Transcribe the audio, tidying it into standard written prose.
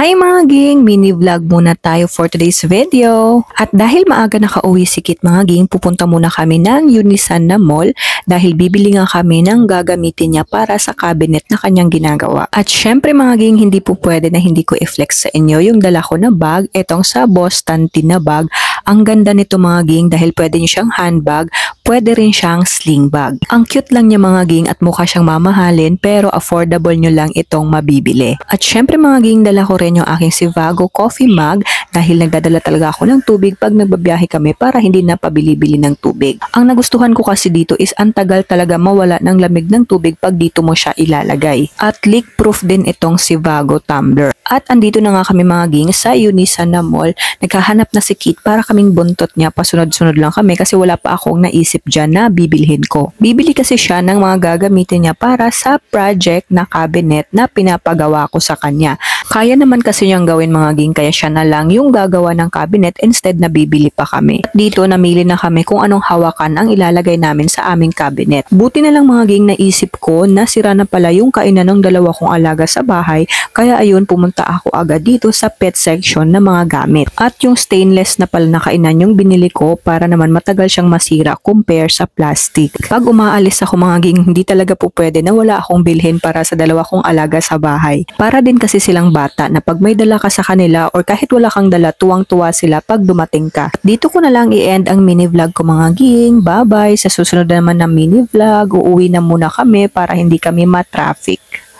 Hi mga ging! Mini vlog muna tayo for today's video. At dahil maaga nakauwi si Kit mga ging, pupunta muna kami ng Unisan na mall dahil bibili nga kami ng gagamitin niya para sa cabinet na kanyang ginagawa. At syempre mga ging, hindi po pwede na hindi ko i-flex sa inyo yung dala ko na bag, etong sa Boston na bag. Ang ganda nito mga ging dahil pwede niyo siyang handbag, pwede rin siyang sling bag. Ang cute lang niya mga ging at mukha siyang mamahalin pero affordable nyo lang itong mabibili. At syempre mga ging, dala ko rin yung aking Sivago coffee mug dahil nagdadala talaga ako ng tubig pag nagbabiyahe kami para hindi na pabili-bili ng tubig. Ang nagustuhan ko kasi dito is ang tagal talaga mawala ng lamig ng tubig pag dito mo siya ilalagay. At leak proof din itong Sivago tumbler. At andito na nga kami mga ging sa Unisan na mall. Naghahanap na si Kit para kaming buntot niya. Pasunod-sunod lang kami kasi wala pa akong naisip dyan na bibilhin ko. Bibili kasi siya ng mga gagamitin niya para sa project na cabinet na pinapagawa ko sa kanya. Kaya naman kasi niyang gawin mga ging kaya siya na lang yung gagawa ng cabinet instead na bibili pa kami. Dito namili na kami kung anong hawakan ang ilalagay namin sa aming cabinet. Buti na lang mga ging naisip ko na sira na pala yung kainan ng dalawa kong alaga sa bahay kaya ayun pumunta ako agad dito sa pet section na mga gamit. At yung stainless na pala na kainan yung binili ko para naman matagal siyang masira compare sa plastic. Pag umaalis ako mga ging, hindi talaga po pwede na wala akong bilhin para sa dalawa kong alaga sa bahay. Para din kasi silang bata na pag may dala ka sa kanila or kahit wala kang dala, tuwang-tuwa sila pag dumating ka. Dito ko na lang i-end ang mini vlog ko mga ging. Bye bye! Sa susunod naman na mini vlog, uuwi na muna kami para hindi kami ma-traffic.